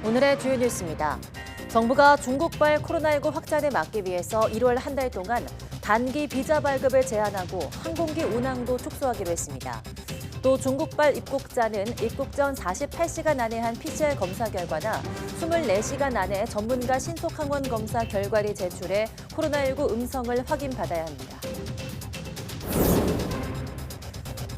오늘의 주요 뉴스입니다. 정부가 중국발 코로나19 확산을 막기 위해서 1월 한 달 동안 단기 비자 발급을 제한하고 항공기 운항도 축소하기로 했습니다. 또 중국발 입국자는 입국 전 48시간 안에 한 PCR 검사 결과나 24시간 안에 전문가 신속 항원 검사 결과를 제출해 코로나19 음성을 확인받아야 합니다.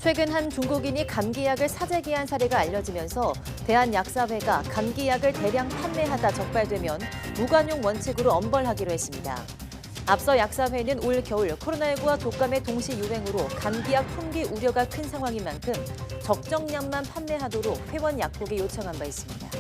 최근 한 중국인이 감기약을 사재기한 사례가 알려지면서 대한약사회가 감기약을 대량 판매하다 적발되면 무관용 원칙으로 엄벌하기로 했습니다. 앞서 약사회는 올 겨울 코로나19와 독감의 동시 유행으로 감기약 품귀 우려가 큰 상황인 만큼 적정량만 판매하도록 회원 약국에 요청한 바 있습니다.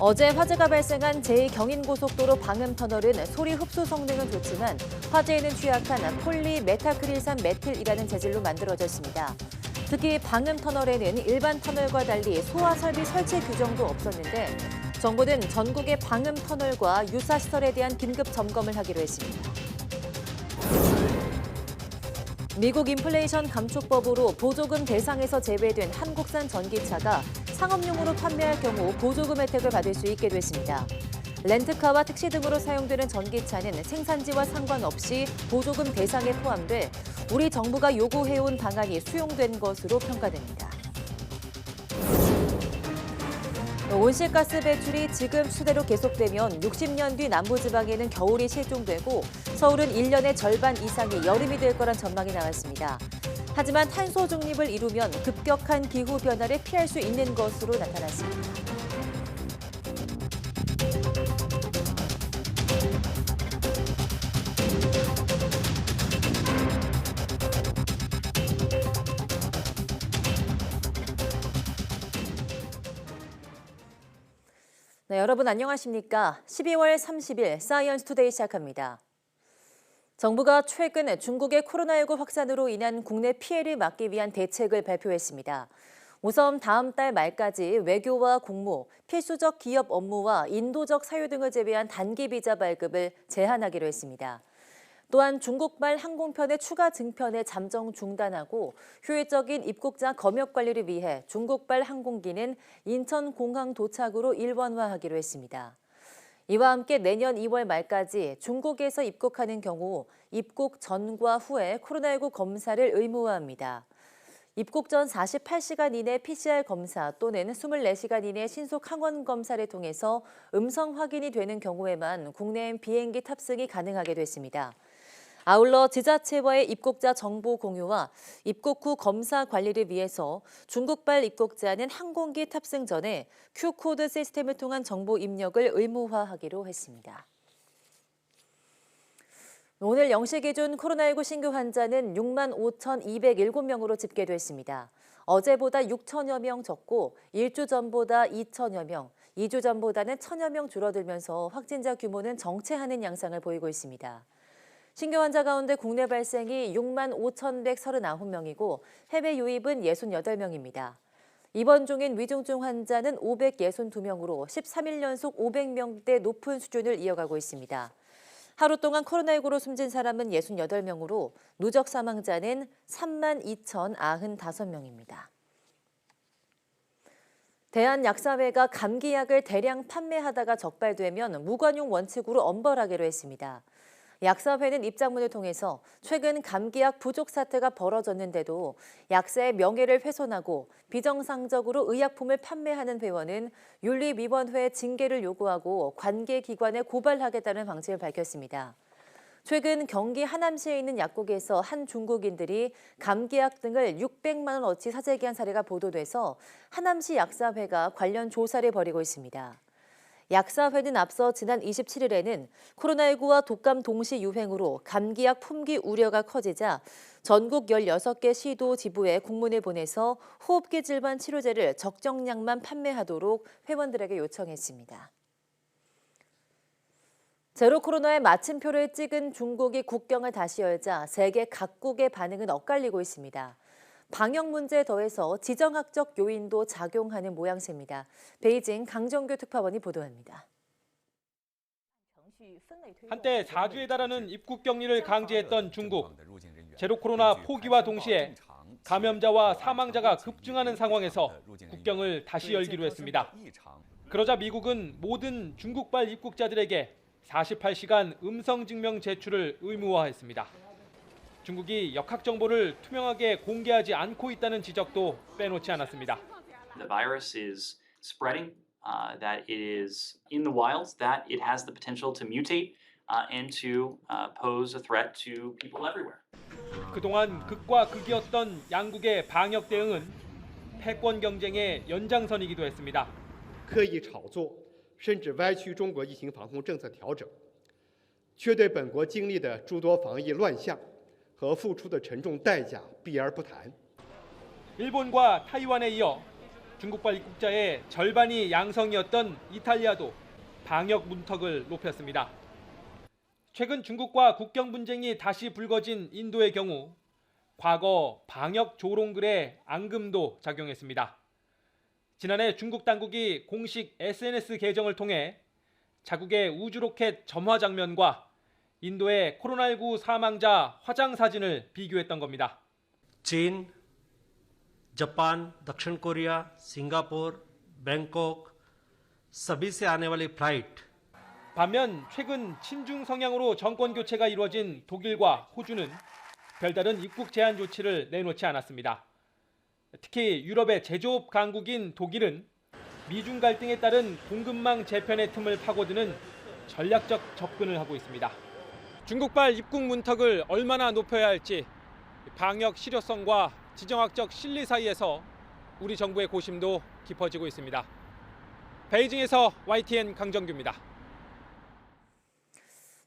어제 화재가 발생한 제2경인고속도로 방음터널은 소리 흡수 성능은 좋지만 화재에는 취약한 폴리메타크릴산 메틸이라는 재질로 만들어졌습니다. 특히 방음터널에는 일반 터널과 달리 소화 설비 설치 규정도 없었는데 정부는 전국의 방음터널과 유사 시설에 대한 긴급 점검을 하기로 했습니다. 미국 인플레이션 감축법으로 보조금 대상에서 제외된 한국산 전기차가 상업용으로 판매할 경우 보조금 혜택을 받을 수 있게 됐습니다. 렌트카와 택시 등으로 사용되는 전기차는 생산지와 상관없이 보조금 대상에 포함돼 우리 정부가 요구해온 방안이 수용된 것으로 평가됩니다. 온실가스 배출이 지금 추세로 계속되면 60년 뒤 남부지방에는 겨울이 실종되고 서울은 1년의 절반 이상이 여름이 될 거란 전망이 나왔습니다. 하지만 탄소 중립을 이루면 급격한 기후 변화를 피할 수 있는 것으로 나타났습니다. 네, 여러분 안녕하십니까? 12월 30일 사이언스 투데이 시작합니다. 정부가 최근 중국의 코로나19 확산으로 인한 국내 피해를 막기 위한 대책을 발표했습니다. 우선 다음 달 말까지 외교와 공무, 필수적 기업 업무와 인도적 사유 등을 제외한 단기 비자 발급을 제한하기로 했습니다. 또한 중국발 항공편의 추가 증편을 잠정 중단하고 효율적인 입국자 검역 관리를 위해 중국발 항공기는 인천공항 도착으로 일원화하기로 했습니다. 이와 함께 내년 2월 말까지 중국에서 입국하는 경우 입국 전과 후에 코로나19 검사를 의무화합니다. 입국 전 48시간 이내 PCR 검사 또는 24시간 이내 신속 항원 검사를 통해서 음성 확인이 되는 경우에만 국내엔 비행기 탑승이 가능하게 됐습니다. 아울러 지자체와의 입국자 정보 공유와 입국 후 검사 관리를 위해서 중국발 입국자는 항공기 탑승 전에 Q코드 시스템을 통한 정보 입력을 의무화하기로 했습니다. 오늘 0시 기준 코로나19 신규 환자는 6만 5,207명으로 집계됐습니다. 어제보다 6천여 명 적고 1주 전보다 2천여 명, 2주 전보다는 1,000여 명 줄어들면서 확진자 규모는 정체하는 양상을 보이고 있습니다. 신규 환자 가운데 국내 발생이 6만 5,139명이고 해외 유입은 68명입니다. 입원 중인 위중증 환자는 562명으로 13일 연속 500명대 높은 수준을 이어가고 있습니다. 하루 동안 코로나19로 숨진 사람은 68명으로 누적 사망자는 3만 2,095명입니다. 대한약사회가 감기약을 대량 판매하다가 적발되면 무관용 원칙으로 엄벌하기로 했습니다. 약사회는 입장문을 통해서 최근 감기약 부족 사태가 벌어졌는데도 약사의 명예를 훼손하고 비정상적으로 의약품을 판매하는 회원은 윤리위원회에 징계를 요구하고 관계기관에 고발하겠다는 방침을 밝혔습니다. 최근 경기 하남시에 있는 약국에서 한 중국인들이 감기약 등을 600만 원어치 사재기한 사례가 보도돼서 하남시 약사회가 관련 조사를 벌이고 있습니다. 약사회는 앞서 지난 27일에는 코로나19와 독감 동시 유행으로 감기약 품귀 우려가 커지자 전국 16개 시도 지부에 공문을 보내서 호흡기 질환 치료제를 적정량만 판매하도록 회원들에게 요청했습니다. 제로 코로나의 마침표를 찍은 중국이 국경을 다시 열자 세계 각국의 반응은 엇갈리고 있습니다. 방역 문제에 더해서 지정학적 요인도 작용하는 모양새입니다. 베이징 강정규 특파원이 보도합니다. 한때 4주에 달하는 입국 격리를 강제했던 중국. 제로 코로나 포기와 동시에 감염자와 사망자가 급증하는 상황에서 국경을 다시 열기로 했습니다. 그러자 미국은 모든 중국발 입국자들에게 48시간 음성 증명 제출을 의무화했습니다. 중국이 역학 정보를 투명하게 공개하지 않고 있다는 지적도 빼놓지 않았습니다. The virus is spreading, that it is in the wild, that it has the potential to mutate and to pose a threat to people everywhere. 그동안 극과 극이었던 양국의 방역 대응은 패권 경쟁의 연장선이기도 했습니다. 刻意炒作，甚至歪曲中国疫情防控政策调整，却对本国经历的诸多防疫乱象和付出的沉重代价避而不谈。 일본과 타이완에 이어 중국발 입국자의 절반이 양성이었던 이탈리아도 방역 문턱을 높였습니다. 최근 중국과 국경 분쟁이 다시 불거진 인도의 경우 과거 방역 조롱글에 앙금도 작용했습니다. 지난해 중국 당국이 공식 SNS 계정을 통해 자국의 우주로켓 점화 장면과 인도의 코로나19 사망자 화장 사진을 비교했던 겁니다. चीन, जापान, दक्षिण Korea, Singapore, Bangkok सभी से आने वाली फ्लाइट 반면 최근 친중 성향으로 정권 교체가 이루어진 독일과 호주는 별다른 입국 제한 조치를 내놓지 않았습니다. 특히 유럽의 제조업 강국인 독일은 미중 갈등에 따른 공급망 재편의 틈을 파고드는 전략적 접근을 하고 있습니다. 중국발 입국 문턱을 얼마나 높여야 할지 방역 실효성과 지정학적 실리 사이에서 우리 정부의 고심도 깊어지고 있습니다. 베이징에서 YTN 강정규입니다.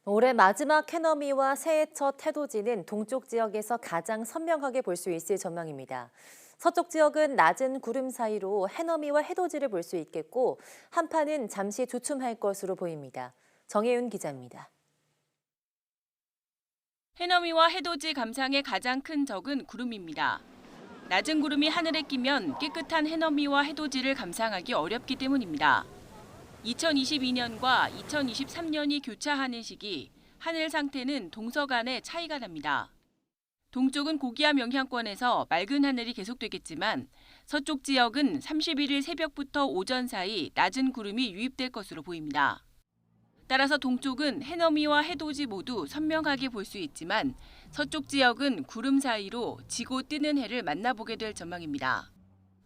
올해 마지막 해넘이와 새해 첫 해돋이는 동쪽 지역에서 가장 선명하게 볼 수 있을 전망입니다. 서쪽 지역은 낮은 구름 사이로 해넘이와 해돋이를 볼 수 있겠고 한파는 잠시 주춤할 것으로 보입니다. 정혜윤 기자입니다. 해넘이와 해돋이 감상의 가장 큰 적은 구름입니다. 낮은 구름이 하늘에 끼면 깨끗한 해넘이와 해돋이를 감상하기 어렵기 때문입니다. 2022년과 2023년이 교차하는 시기 하늘 상태는 동서간에 차이가 납니다. 동쪽은 고기압 영향권에서 맑은 하늘이 계속되겠지만 서쪽 지역은 31일 새벽부터 오전 사이 낮은 구름이 유입될 것으로 보입니다. 따라서 동쪽은 해넘이와 해돋이 모두 선명하게 볼 수 있지만 서쪽 지역은 구름 사이로 지고 뜨는 해를 만나보게 될 전망입니다.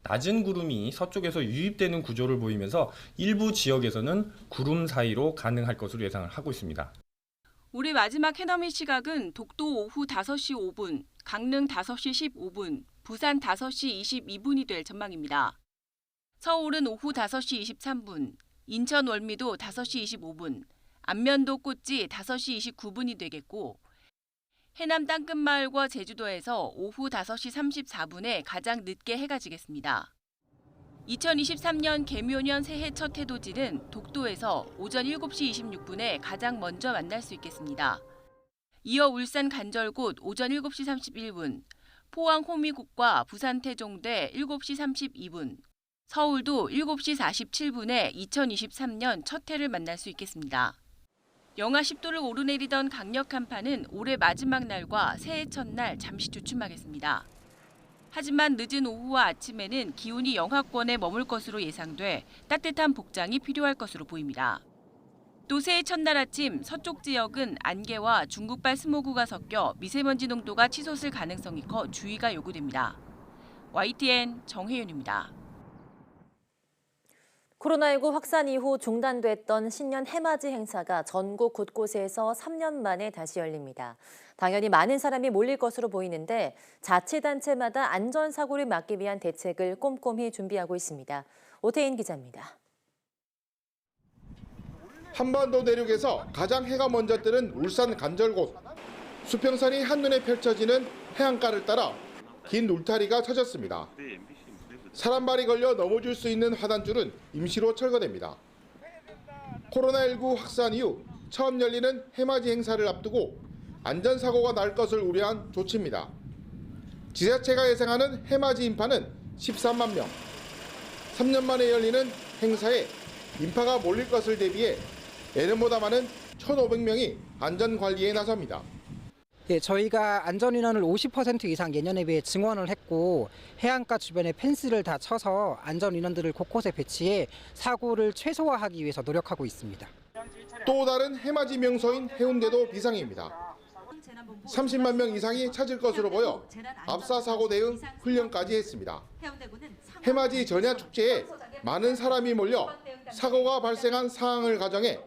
낮은 구름이 서쪽에서 유입되는 구조를 보이면서 일부 지역에서는 구름 사이로 가능할 것으로 예상을 하고 있습니다. 올해 마지막 해넘이 시각은 독도 오후 5시 5분, 강릉 5시 15분, 부산 5시 22분이 될 전망입니다. 서울은 오후 5시 23분, 인천 월미도 5시 25분, 안면도 꽃지 5시 29분이 되겠고 해남 땅끝마을과 제주도에서 오후 5시 34분에 가장 늦게 해가 지겠습니다. 2023년 개묘년 새해 첫 해돋이는 독도에서 오전 7시 26분에 가장 먼저 만날 수 있겠습니다. 이어 울산 간절곶 오전 7시 31분, 포항 호미곶과 부산 태종대 7시 32분, 서울도 7시 47분에 2023년 첫 해를 만날 수 있겠습니다. 영하 10도를 오르내리던 강력 한파는 올해 마지막 날과 새해 첫날 잠시 주춤하겠습니다. 하지만 늦은 오후와 아침에는 기온이 영하권에 머물 것으로 예상돼 따뜻한 복장이 필요할 것으로 보입니다. 또 새해 첫날 아침 서쪽 지역은 안개와 중국발 스모그가 섞여 미세먼지 농도가 치솟을 가능성이 커 주의가 요구됩니다. YTN 정혜윤입니다. 코로나19 확산 이후 중단됐던 신년 해맞이 행사가 전국 곳곳에서 3년 만에 다시 열립니다. 당연히 많은 사람이 몰릴 것으로 보이는데 자치단체마다 안전사고를 막기 위한 대책을 꼼꼼히 준비하고 있습니다. 오태인 기자입니다. 한반도 내륙에서 가장 해가 먼저 뜨는 울산 간절곶. 수평선이 한눈에 펼쳐지는 해안가를 따라 긴 울타리가 쳐졌습니다. 사람발이 걸려 넘어질 수 있는 화단줄은 임시로 철거됩니다. 코로나19 확산 이후 처음 열리는 해맞이 행사를 앞두고 안전사고가 날 것을 우려한 조치입니다. 지자체가 예상하는 해맞이 인파는 13만 명. 3년 만에 열리는 행사에 인파가 몰릴 것을 대비해 예년보다 많은 1,500명이 안전관리에 나섭니다. 예, 저희가 안전인원을 50% 이상 예년에 비해 증원을 했고 해안가 주변에 펜스를 다 쳐서 안전인원들을 곳곳에 배치해 사고를 최소화하기 위해서 노력하고 있습니다. 또 다른 해맞이 명소인 해운대도 비상입니다. 30만 명 이상이 찾을 것으로 보여 압사 사고 대응 훈련까지 했습니다. 해맞이 전야 축제에 많은 사람이 몰려 사고가 발생한 상황을 가정해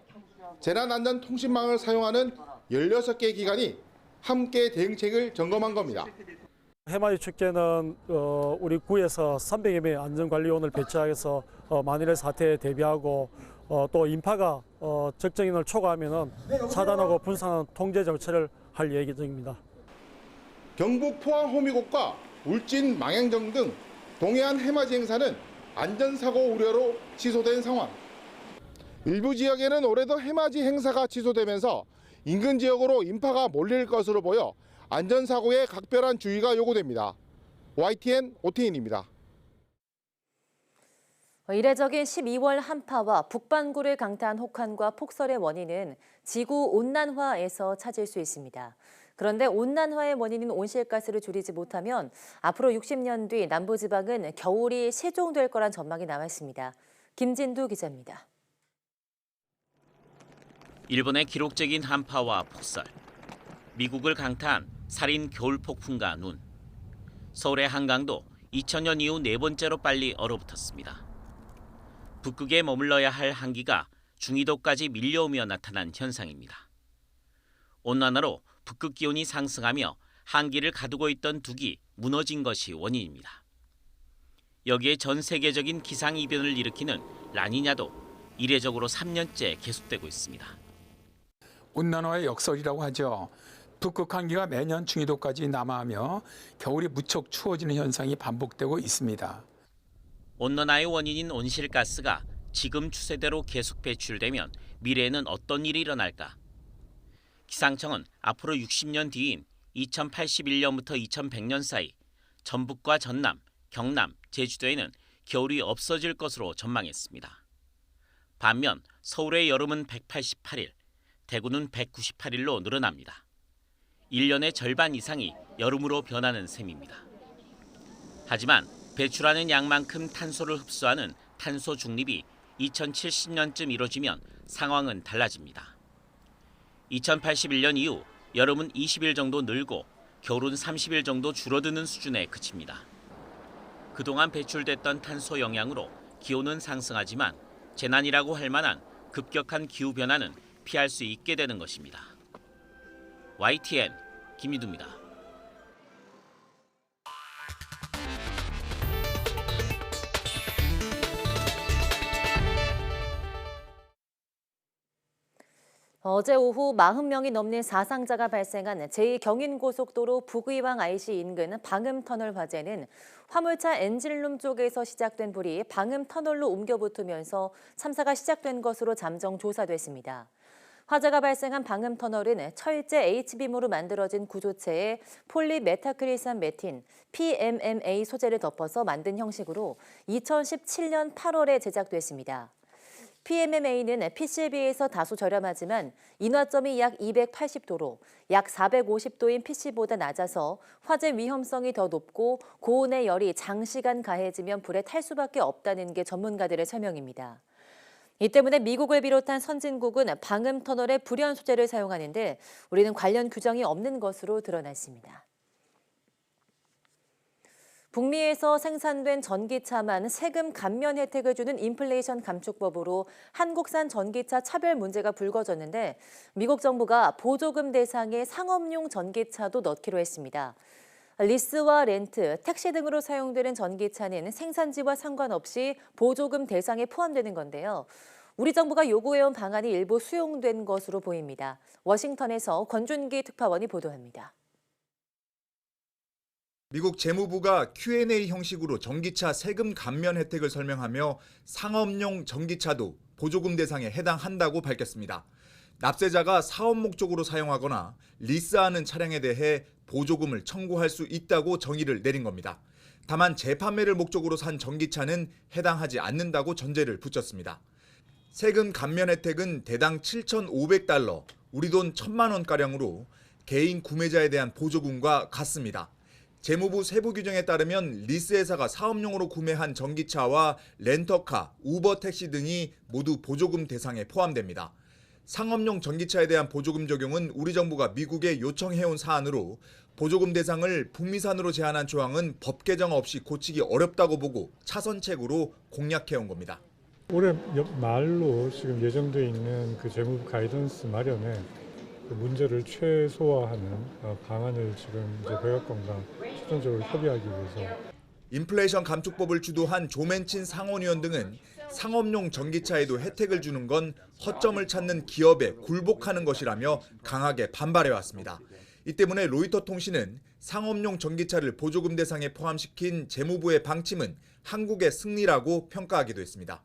재난안전통신망을 사용하는 16개 기관이 함께 대응책을 점검한 겁니다. 해맞이 축제는 우리 구에서 300여 명의 안전관리원을 배치해서 만일의 사태에 대비하고 또 인파가 적정인을 초과하면 차단하고 분산하는 통제 절차를 할 예정입니다. 경북 포항 호미곶과 울진 망향정 등 동해안 해맞이 행사는 안전사고 우려로 취소된 상황. 일부 지역에는 올해도 해맞이 행사가 취소되면서 인근 지역으로 인파가 몰릴 것으로 보여 안전사고에 각별한 주의가 요구됩니다. YTN 오태인입니다. 이례적인 12월 한파와 북반구를 강타한 혹한과 폭설의 원인은 지구온난화에서 찾을 수 있습니다. 그런데 온난화의 원인인 온실가스를 줄이지 못하면 앞으로 60년 뒤 남부지방은 겨울이 실종될 거란 전망이 나와 있습니다. 김진두 기자입니다. 일본의 기록적인 한파와 폭설, 미국을 강타한 살인 겨울 폭풍과 눈, 서울의 한강도 2000년 이후 네 번째로 빨리 얼어붙었습니다. 북극에 머물러야 할 한기가 중위도까지 밀려오며 나타난 현상입니다. 온난화로 북극 기온이 상승하며 한기를 가두고 있던 둑이 무너진 것이 원인입니다. 여기에 전 세계적인 기상이변을 일으키는 라니냐도 이례적으로 3년째 계속되고 있습니다. 온난화의 역설이라고 하죠. 북극 한기가 매년 중위도까지 남하하며 겨울이 무척 추워지는 현상이 반복되고 있습니다. 온난화의 원인인 온실가스가 지금 추세대로 계속 배출되면 미래에는 어떤 일이 일어날까? 기상청은 앞으로 60년 뒤인 2081년부터 2100년 사이 전북과 전남, 경남, 제주도에는 겨울이 없어질 것으로 전망했습니다. 반면 서울의 여름은 188일, 대구는 198일로 늘어납니다. 1년의 절반 이상이 여름으로 변하는 셈입니다. 하지만 배출하는 양만큼 탄소를 흡수하는 탄소 중립이 2070년쯤 이뤄지면 상황은 달라집니다. 2081년 이후 여름은 20일 정도 늘고 겨울은 30일 정도 줄어드는 수준에 그칩니다. 그동안 배출됐던 탄소 영향으로 기온은 상승하지만 재난이라고 할 만한 급격한 기후변화는 피할 수 있게 되는 것입니다. YTN 김유두입니다. 어제 오후 40명이 넘는 사상자가 발생한 제2경인고속도로 북의왕 IC 인근 방음터널 화재는 화물차 엔진룸 쪽에서 시작된 불이 방음터널로 옮겨 붙으면서 참사가 시작된 것으로 잠정 조사됐습니다. 화재가 발생한 방음터널은 철제 H빔으로 만들어진 구조체에 폴리메타크릴산 메틴, PMMA 소재를 덮어서 만든 형식으로 2017년 8월에 제작됐습니다. PMMA는 PC에 비해서 다소 저렴하지만 인화점이 약 280도로 약 450도인 PC보다 낮아서 화재 위험성이 더 높고 고온의 열이 장시간 가해지면 불에 탈 수밖에 없다는 게 전문가들의 설명입니다. 이 때문에 미국을 비롯한 선진국은 방음터널에 불연 소재를 사용하는데 우리는 관련 규정이 없는 것으로 드러났습니다. 북미에서 생산된 전기차만 세금 감면 혜택을 주는 인플레이션 감축법으로 한국산 전기차 차별 문제가 불거졌는데 미국 정부가 보조금 대상의 상업용 전기차도 넣기로 했습니다. 리스와 렌트, 택시 등으로 사용되는 전기차는 생산지와 상관없이 보조금 대상에 포함되는 건데요. 우리 정부가 요구해온 방안이 일부 수용된 것으로 보입니다. 워싱턴에서 권준기 특파원이 보도합니다. 미국 재무부가 Q&A 형식으로 전기차 세금 감면 혜택을 설명하며 상업용 전기차도 보조금 대상에 해당한다고 밝혔습니다. 납세자가 사업 목적으로 사용하거나 리스하는 차량에 대해 보조금을 청구할 수 있다고 정의를 내린 겁니다. 다만 재판매를 목적으로 산 전기차는 해당하지 않는다고 전제를 붙였습니다. 세금 감면 혜택은 대당 $7,500, 우리 돈 1,000만 원가량으로 개인 구매자에 대한 보조금과 같습니다. 재무부 세부 규정에 따르면 리스회사가 사업용으로 구매한 전기차와 렌터카, 우버 택시 등이 모두 보조금 대상에 포함됩니다. 상업용 전기차에 대한 보조금 적용은 우리 정부가 미국에 요청해온 사안으로 보조금 대상을 북미산으로 제한한 조항은 법 개정 없이 고치기 어렵다고 보고 차선책으로 공략해온 겁니다. 올해 말로 지금 예정돼 있는 그 재무부 가이던스 마련에 그 문제를 최소화하는 방안을 지금 이제 백악관과 최종적으로 협의하기 위해서 인플레이션 감축법을 주도한 조맨친 상원의원 등은 상업용 전기차에도 혜택을 주는 건 허점을 찾는 기업에 굴복하는 것이라며 강하게 반발해왔습니다. 이 때문에 로이터 통신은 상업용 전기차를 보조금 대상에 포함시킨 재무부의 방침은 한국의 승리라고 평가하기도 했습니다.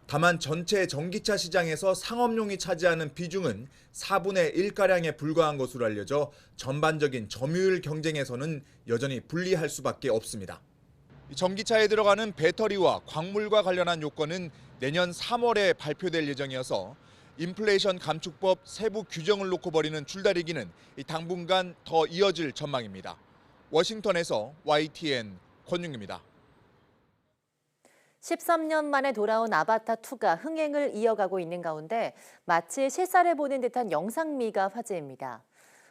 다만 전체 전기차 시장에서 상업용이 차지하는 비중은 4분의 1가량에 불과한 것으로 알려져 전반적인 점유율 경쟁에서는 여전히 불리할 수밖에 없습니다. 전기차에 들어가는 배터리와 광물과 관련한 요건은 내년 3월에 발표될 예정이어서 인플레이션 감축법 세부 규정을 놓고 벌이는 줄다리기는 당분간 더 이어질 전망입니다. 워싱턴에서 YTN 권윤기입니다. 13년 만에 돌아온 아바타2가 흥행을 이어가고 있는 가운데 마치 실사를 보는 듯한 영상미가 화제입니다.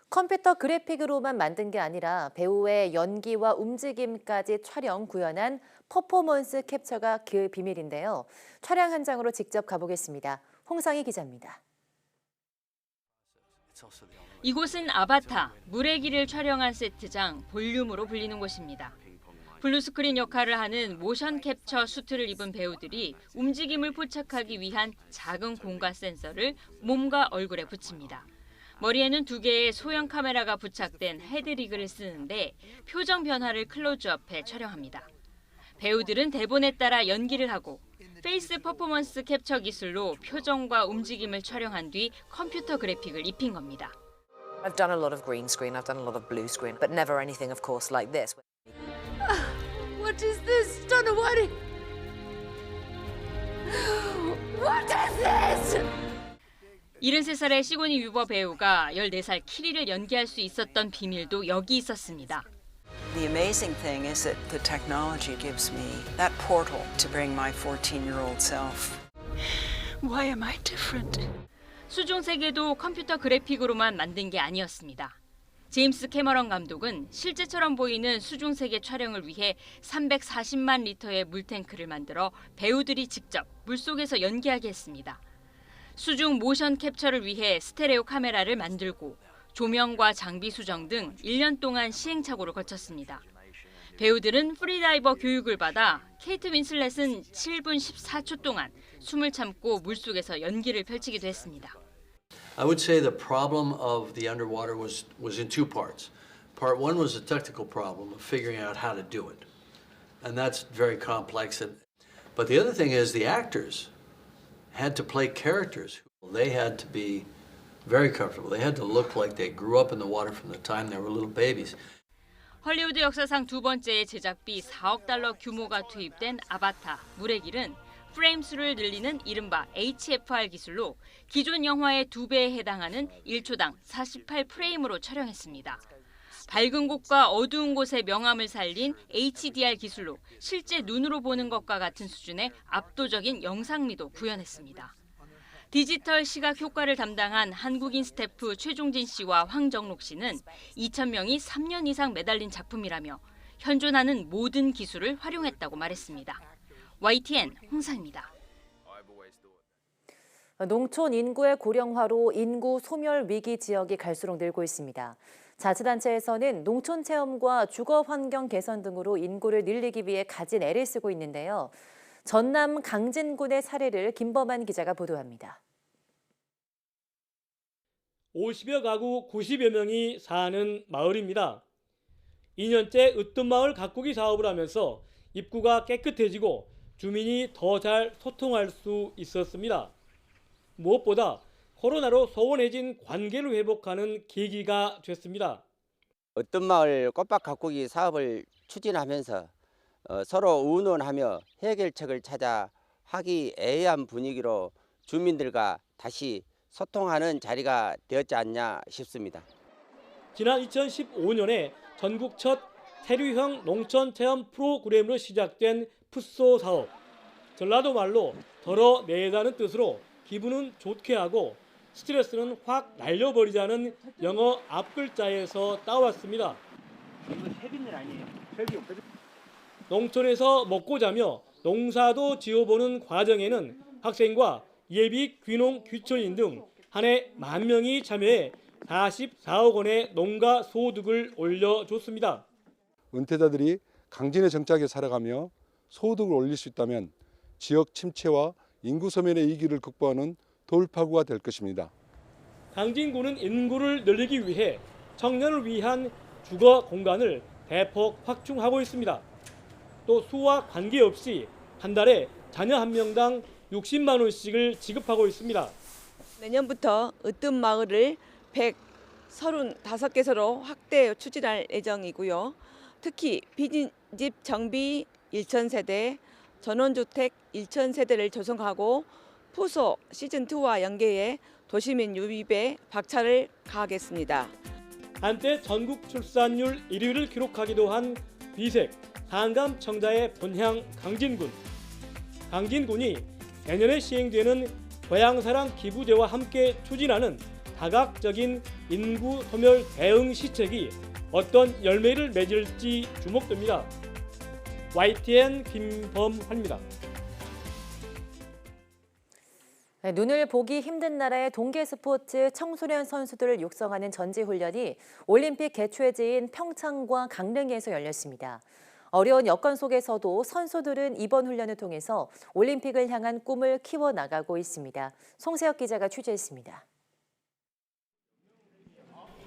컴퓨터 그래픽으로만 만든 게 아니라 배우의 연기와 움직임까지 촬영, 구현한 퍼포먼스 캡처가 그 비밀인데요. 촬영 현장으로 직접 가보겠습니다. 홍상희 기자입니다. 이곳은 아바타, 물의 길을 촬영한 세트장, 볼륨으로 불리는 곳입니다. 블루스크린 역할을 하는 모션 캡처 수트를 입은 배우들이 움직임을 포착하기 위한 작은 공간 센서를 몸과 얼굴에 붙입니다. 머리에는 2개의 소형 카메라가 부착된 헤드리그를 쓰는데 표정 변화를 클로즈업해 촬영합니다. 배우들은 대본에 따라 연기를 하고 페이스 퍼포먼스 캡처 기술로 표정과 움직임을 촬영한 뒤 컴퓨터 그래픽을 입힌 겁니다. I've done a lot of green screen, I've done a lot of blue screen, but never anything, of course, like this. What is this? Don't know what it... What is this? 73살의 시고니 웨버 배우가 14살 키리를 연기할 수 있었던 비밀도 여기 있었습니다. The amazing thing is that the technology gives me that portal to bring my 14-year-old self. Why am I different? 수중세계도 컴퓨터 그래픽으로만 만든 게 아니었습니다. 제임스 캐머런 감독은 실제처럼 보이는 수중세계 촬영을 위해 340만 리터의 물탱크를 만들어 배우들이 직접 물속에서 연기하게 했습니다. 수중 모션 캡처를 위해 스테레오 카메라를 만들고 조명과 장비 수정 등 1년 동안 시행착오를 거쳤습니다. 배우들은 프리다이버 교육을 받아 케이트 윈슬렛은 7분 14초 동안 숨을 참고 물속에서 연기를 펼치기도 했습니다. I would say the problem of the underwater was in two parts. Part one was a technical problem of figuring out how to do it. And that's very complex. But the other thing is the actors had to play characters. They had to be very comfortable. They had to look like they grew up in the water from the time they were little babies. 헐리우드 역사상 두 번째의 제작비 4억 달러 규모가 투입된 아바타, 물의 길은 프레임 수를 늘리는 이른바 HFR 기술로 기존 영화의 2배에 해당하는 1초당 48프레임으로 촬영했습니다. 밝은 곳과 어두운 곳의 명암을 살린 HDR 기술로 실제 눈으로 보는 것과 같은 수준의 압도적인 영상미도 구현했습니다. 디지털 시각 효과를 담당한 한국인 스태프 최종진 씨와 황정록 씨는 2,000명이 3년 이상 매달린 작품이라며 현존하는 모든 기술을 활용했다고 말했습니다. YTN 홍상입니다. 농촌 인구의 고령화로 인구 소멸 위기 지역이 갈수록 늘고 있습니다. 자치단체에서는 농촌 체험과 주거 환경 개선 등으로 인구를 늘리기 위해 가진 애를 쓰고 있는데요. 전남 강진군의 사례를 김범한 기자가 보도합니다. 50여 가구 90여 명이 사는 마을입니다. 2년째 으뜸마을 가꾸기 사업을 하면서 입구가 깨끗해지고 주민이 더 잘 소통할 수 있었습니다. 무엇보다 코로나로 소원해진 관계를 회복하는 계기가 됐습니다. 으뜸마을 꽃밭 가꾸기 사업을 추진하면서 서로 의논하며 해결책을 찾아 화기애애한 분위기로 주민들과 다시 소통하는 자리가 되었지 않냐 싶습니다. 지난 2015년에 전국 첫 태류형 농촌 체험 프로그램으로 시작된 풋소 사업. 전라도 말로 덜어내다는 뜻으로 기분은 좋게 하고 스트레스는 확 날려버리자는 영어 앞글자에서 따왔습니다. 농촌에서 먹고 자며 농사도 지어보는 과정에는 학생과 예비 귀농 귀촌인 등 한 해 10,000명이 참여해 44억 원의 농가 소득을 올려줬습니다. 은퇴자들이 강진의 정착에 살아가며 소득을 올릴 수 있다면 지역 침체와 인구 소멸의 위기를 극복하는 돌파구가 될 것입니다. 강진구는 인구를 늘리기 위해 청년을 위한 주거 공간을 대폭 확충하고 있습니다. 또 수와 관계없이 한 달에 자녀 한 명당 60만 원씩을 지급하고 있습니다. 내년부터 으뜸마을을 135개소로 확대 추진할 예정이고요. 특히 빈집 정비 1,000세대, 전원주택 1,000세대를 조성하고 푸소 시즌2와 연계해 도시민 유입에 박차를 가하겠습니다. 한때 전국 출산율 1위를 기록하기도 한 비색 상감 청자의 본향 강진군. 강진군이 내년에 시행되는 고향사랑 기부제와 함께 추진하는 다각적인 인구 소멸 대응 시책이 어떤 열매를 맺을지 주목됩니다. YTN 김범환입니다. 눈을 보기 힘든 나라의 동계 스포츠 청소년 선수들을 육성하는 전지훈련이 올림픽 개최지인 평창과 강릉에서 열렸습니다. 어려운 여건 속에서도 선수들은 이번 훈련을 통해서 올림픽을 향한 꿈을 키워나가고 있습니다. 송세혁 기자가 취재했습니다.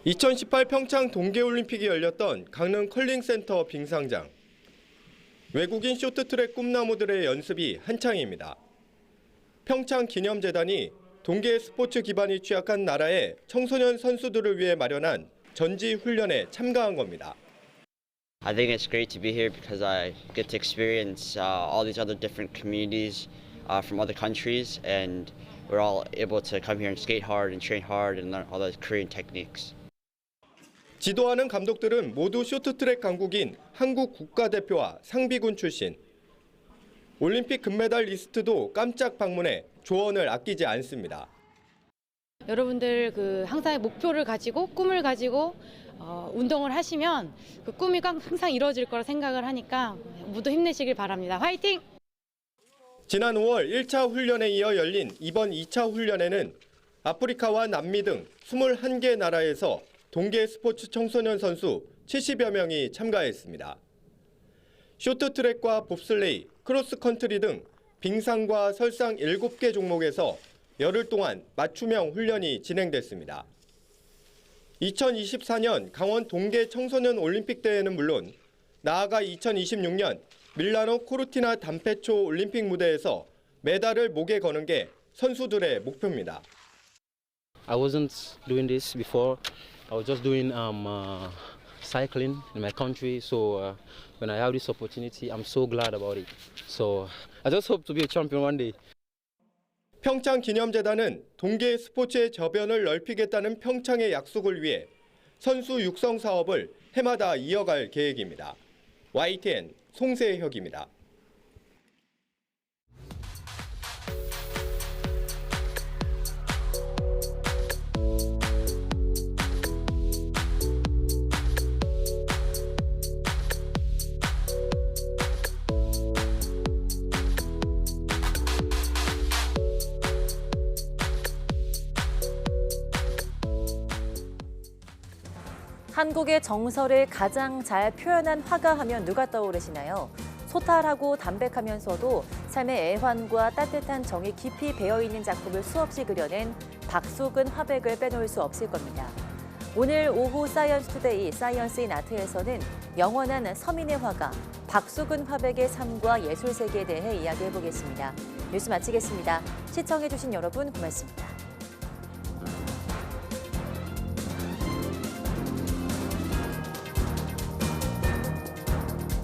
2018 평창 동계올림픽이 열렸던 강릉 컬링센터 빙상장. 외국인 쇼트트랙 꿈나무들의 연습이 한창입니다. 평창 기념재단이 동계 스포츠 기반이 취약한 나라의 청소년 선수들을 위해 마련한 전지 훈련에 참가한 겁니다. I think it's great to be here because I get to experience all these other different communities from other countries, and we're all able to come here and skate hard and train hard and learn all those Korean techniques. 지도하는 감독들은 모두 쇼트트랙 강국인 한국 국가대표와 상비군 출신. 올림픽 금메달 리스트도 깜짝 방문해 조언을 아끼지 않습니다. 여러분들 항상의 목표를 가지고 꿈을 가지고 운동을 하시면 그 꿈이 항상 이루어질 거라 생각을 하니까 모두 힘내시길 바랍니다. 화이팅! 지난 5월 1차 훈련에 이어 열린 이번 2차 훈련에는 아프리카와 남미 등 21개 나라에서 동계 스포츠 청소년 선수 70여 명이 참가했습니다. 쇼트트랙과 봅슬레이, 크로스컨트리 등 빙상과 설상 7개 종목에서 열흘 동안 맞춤형 훈련이 진행됐습니다. 2024년 강원 동계 청소년 올림픽 대회는 물론 나아가 2026년 밀라노 코르티나 단페초 올림픽 무대에서 메달을 목에 거는 게 선수들의 목표입니다. I wasn't doing this before. I was just doing cycling in my country. So when I have this opportunity, I'm so glad about it. So I just hope to be a champion one day. 평창 기념재단은 동계 스포츠의 저변을 넓히겠다는 평창의 약속을 위해 선수 육성 사업을 해마다 이어갈 계획입니다. YTN 송세혁입니다. 한국의 정서를 가장 잘 표현한 화가 하면 누가 떠오르시나요? 소탈하고 담백하면서도 삶의 애환과 따뜻한 정이 깊이 배어있는 작품을 수없이 그려낸 박수근 화백을 빼놓을 수 없을 겁니다. 오늘 오후 사이언스 투데이 사이언스 인 아트에서는 영원한 서민의 화가 박수근 화백의 삶과 예술 세계에 대해 이야기해보겠습니다. 뉴스 마치겠습니다. 시청해주신 여러분 고맙습니다.